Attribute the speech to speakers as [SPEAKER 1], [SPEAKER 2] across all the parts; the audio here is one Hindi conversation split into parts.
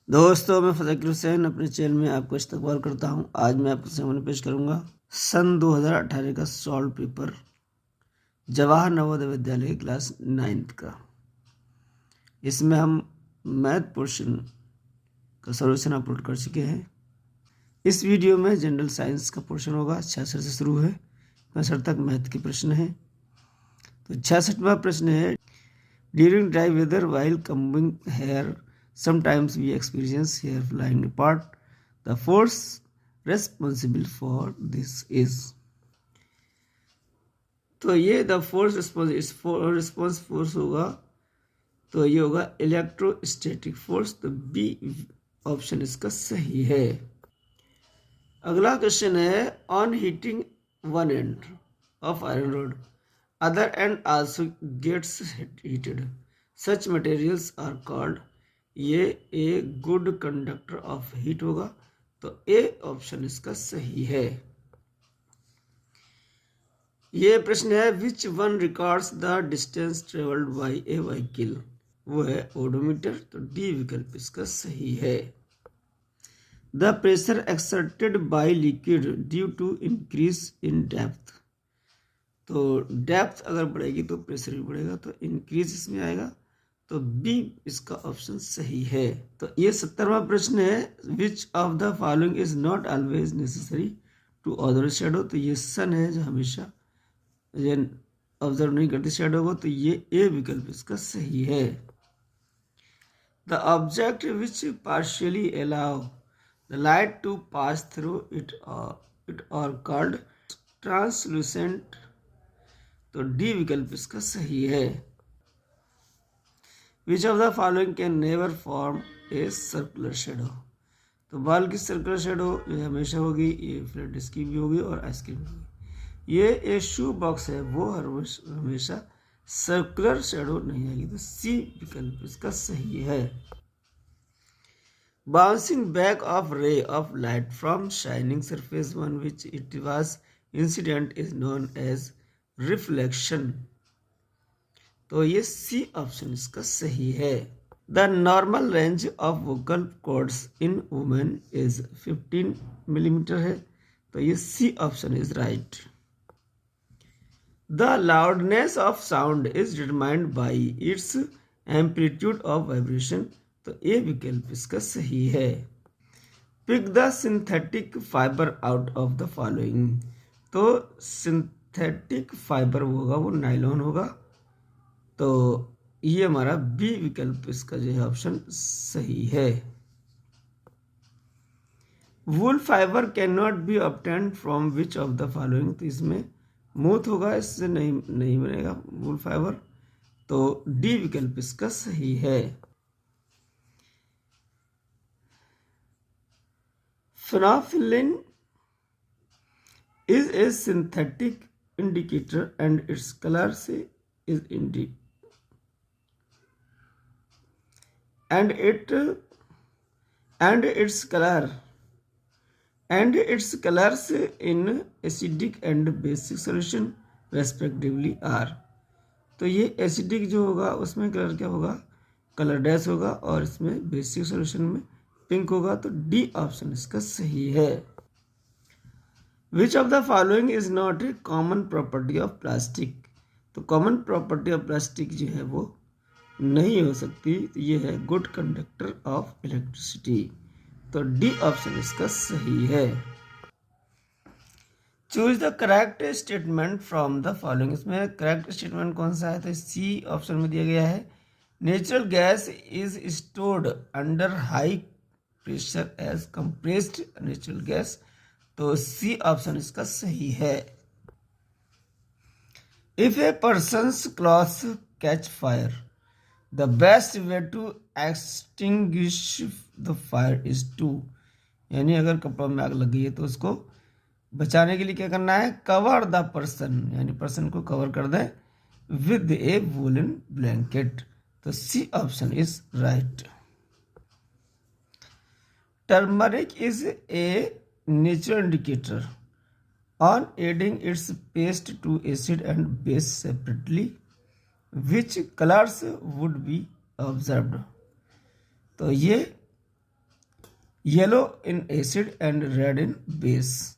[SPEAKER 1] दोस्तों, मैं फ़ज़ाकिर हुसैन अपने चैनल में आपका इस्तकबाल करता हूं। आज मैं आपके सामने पेश करूंगा सन 2018 का solve paper Jawahar Navodaya Vidyalaya class 9th का। इसमें हम मैथ पोर्शन का सॉल्यूशन अपलोड कर चुके हैं। इस वीडियो में जनरल साइंस का पोर्शन होगा। 66 से शुरू है, 65 तक मैथ के प्रश्न हैं। तो 66वां प्रश्न है, during dry weather while combing hair sometimes we experience hair flying apart. The force responsible for this is. तो ये द फोर्स रिस्पॉन्स फोर्स होगा, तो ये होगा इलेक्ट्रोस्टैटिक फोर्स। तो बी ऑप्शन इसका सही है। अगला क्वेश्चन है, on heating one end of iron rod other end also gets heated, such materials are called. ये A good conductor of heat होगा, तो ए ऑप्शन इसका सही है। ये प्रश्न है, which one records the distance travelled by a vehicle, वो है ओडोमीटर। तो डी विकल्प इसका सही है। The pressure exerted by liquid due to increase in depth, तो डेप्थ अगर बढ़ेगी तो प्रेशर भी बढ़ेगा, तो इंक्रीज इसमें आएगा। तो बी इसका ऑप्शन सही है। तो ये 70वां प्रश्न है, which of the following is not always necessary to observe shadow. तो ये सन है जो हमेशा ये ऑब्जर्व नहीं करती शेडो को, तो ये ए विकल्प इसका सही है। The object which partially allow the light to pass through it are called translucent. तो डी विकल्प इसका सही है। Which of the following can never form a circular shadow. तो बाल की सर्कुलर शेडो जो हमेशा होगी, ये फ्लैट डिस्क की भी होगी और आइसक्रीम भी होगी। ये एक शू बॉक्स है, वो हमेशा सर्कुलर शेडो नहीं आएगी। तो सी विकल्प इसका सही है। Bouncing back of ray of light from shining surface on which it was incident is known as reflection. तो ये सी ऑप्शन इसका सही है। The normal range of vocal cords in women is 15 millimetre है, तो ये C option is right. The loudness of sound is determined by its amplitude of vibration, तो ये विकल्प इसका सही है। Pick the synthetic fibre out of the following. तो सिंथेटिक फाइबर होगा वो नाइलॉन होगा, तो ये हमारा बी विकल्प इसका जो है ऑप्शन सही है। वूल fibre can not be obtained from which of the following. तो इसमें मूथ होगा, इससे नहीं बनेगा वूल फाइबर, तो डी विकल्प इसका सही है। Phenolphthalein is a synthetic indicator and its colour से is indicator and its colors in acidic and basic solution respectively are। तो ये एसिडिक जो होगा उसमें कलर क्या होगा, कलर डैश होगा, और इसमें बेसिक सॉल्यूशन में पिंक होगा। तो डी ऑप्शन इसका सही है। Which of the following is not a common property of plastic. तो कॉमन प्रॉपर्टी ऑफ प्लास्टिक जो है वो नहीं हो सकती, तो ये है गुड कंडक्टर ऑफ इलेक्ट्रिसिटी। तो डी ऑप्शन इसका सही है। Choose the correct statement from the following. इसमें करेक्ट स्टेटमेंट कौन सा है, तो सी ऑप्शन में दिया गया है, natural gas is stored under high pressure as compressed natural gas. तो सी ऑप्शन इसका सही है। If a person's clothes catch fire the best way to extinguish the fire is to. यानी अगर कपड़ों में आग लग गई है तो उसको बचाने के लिए क्या करना है, कवर द पर्सन, यानी पर्सन को कवर कर दे विद ए वूलन ब्लैंकेट। तो C option is right. Turmeric is a natural indicator on adding its paste to acid and base separately which colours would be observed. तो ये yellow in acid and red in base,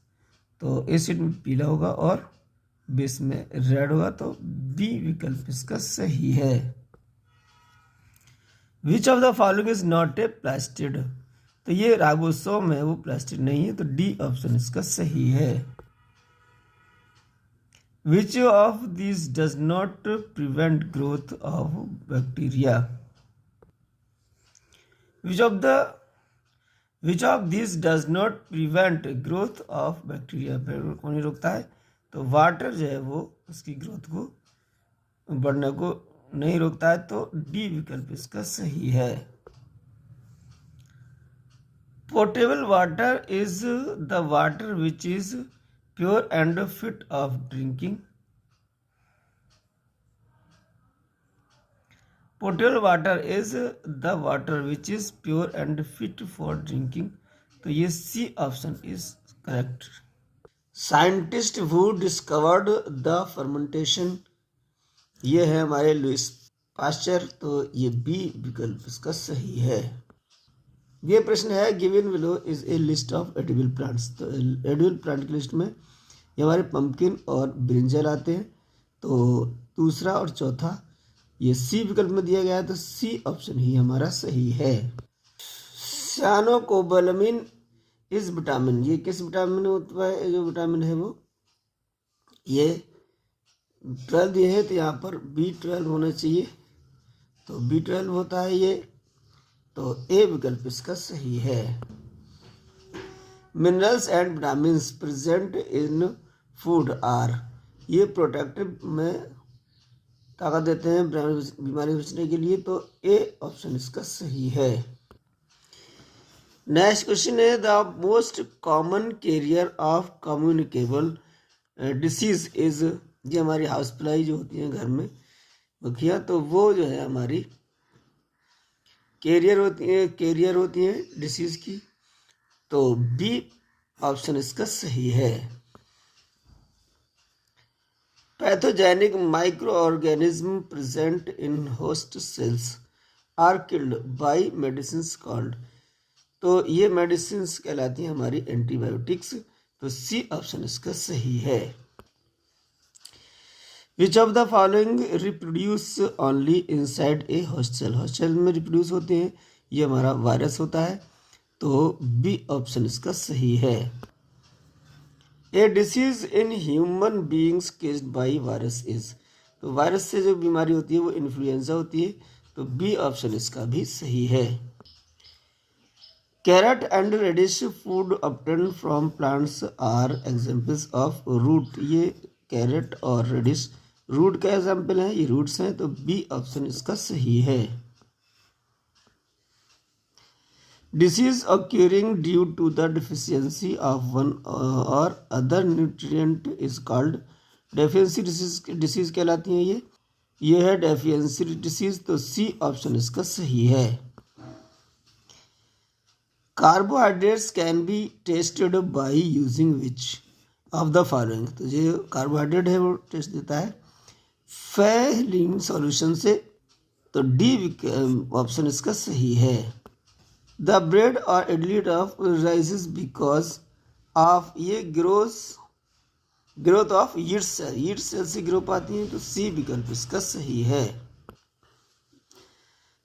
[SPEAKER 1] तो एसिड में पीला होगा और बेस में रेड होगा, तो बी विकल्प इसका सही है। Which of the following is not a plastid, तो ये रागोसोम है वो प्लास्टिड नहीं है, तो डी ऑप्शन इसका सही है। Which of this does not prevent growth of bacteria, which of this does not prevent growth of bacteria, कौन नहीं रोकता है, तो वाटर जो है वो उसकी ग्रोथ को बढ़ने को नहीं रोकता है, तो डी विकल्प इसका सही है। Portable water is the water which is pure and fit of drinking, portable water is the water which is pure and fit for drinking, तो ये C option is correct. Scientist who discovered the fermentation, ये है हमारे लुइस पास्चर, तो ये बी विकल्प इसका सही है। ये प्रश्न है given below is a list of edible plants, तो एडिबल प्लांट की लिस्ट में ये हमारे पंपकिन और ब्रिंजल आते हैं, तो दूसरा और चौथा ये सी विकल्प में दिया गया है, तो सी ऑप्शन ही हमारा सही है। साइनोकोबालामिन इस विटामिन, ये किस विटामिन होता है, जो विटामिन है वो ये 12 दिए है, तो यहाँ पर B12 होना चाहिए, तो B12 होता है ये, तो ए विकल्प इसका सही है। Minerals and vitamins present in food are, ये प्रोटेक्टिव में ताकत देते हैं बीमारी से बचने के लिए, तो ए ऑप्शन इसका सही है। नेक्स्ट क्वेश्चन है the most common carrier of communicable disease is, ये हमारी हाउस फ्लाई जो होती है घर में मक्खियाँ, तो वो जो है हमारी कैरियर होती है डिसीज की, तो बी ऑप्शन इसका सही है। Pathogenic micro organism present in host cells are killed by medicines called, तो ये मेडिसिन्स कहलाती हैं हमारी एंटीबायोटिक्स, तो सी ऑप्शन इसका सही है। Which of the following reproduce only inside a host cell, host cell में रिप्रोड्यूस होते हैं, ये हमारा वायरस होता है, तो बी ऑप्शन इसका सही है। ए disease in human beings केस्ड by virus is, तो वायरस से जो बीमारी होती है वो इन्फ्लुएंजा होती है, तो बी ऑप्शन इसका भी सही है। Carrot and radish food obtained from plants are examples of root, ये कैरेट और रेडिश रूट का एग्जाम्पल है, ये रूट्स हैं, तो बी ऑप्शन इसका सही है। Disease occurring due to the deficiency of one और other nutrient is called, deficiency disease कहलाती हैं ये है डेफिशिएंसी डिसीज, तो सी ऑप्शन इसका सही है। Carbohydrates can be tested by using which of the following, तो जो कार्बोहाइड्रेट है वो टेस्ट देता है फेलिन सॉल्यूशन से, तो डी ऑप्शन इसका सही है। द ब्रेड और idli of rises because of, ये ग्रोथ ऑफ यीस्ट सेल से ग्रो पाती है, तो सी विकल्प इसका सही है।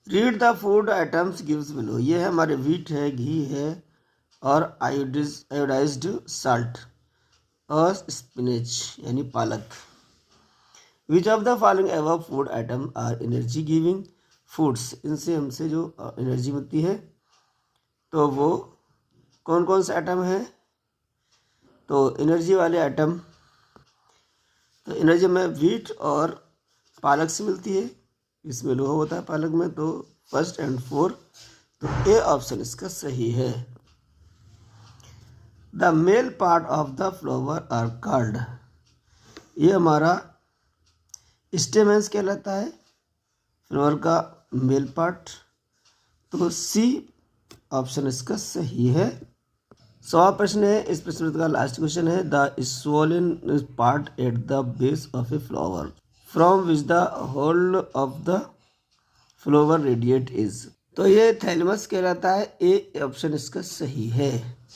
[SPEAKER 1] Read the food items gives below, ये है हमारे व्हीट है, घी है और आयोडाइज्ड साल्ट और स्पिनच यानी पालक। Which of the following above food item are energy giving foods, इनसे हमसे जो एनर्जी मिलती है, तो वो कौन कौन से आइटम है, तो एनर्जी वाले आइटम, तो एनर्जी में व्हीट और पालक से मिलती है, इसमें लोहा होता है पालक में, तो फर्स्ट एंड फोर्थ, तो ए ऑप्शन इसका सही है। The male part of the flower are called, ये हमारा स्टेमेंस कहलाता है फ्लावर का मेल पार्ट, तो सी ऑप्शन इसका सही है। 100वां प्रश्न है, इस प्रश्न का लास्ट क्वेश्चन है the swollen part at the base of a flower from which the whole of the flower radiate is, तो ये थैलेमस कहलाता है। ए ऑप्शन इसका सही है।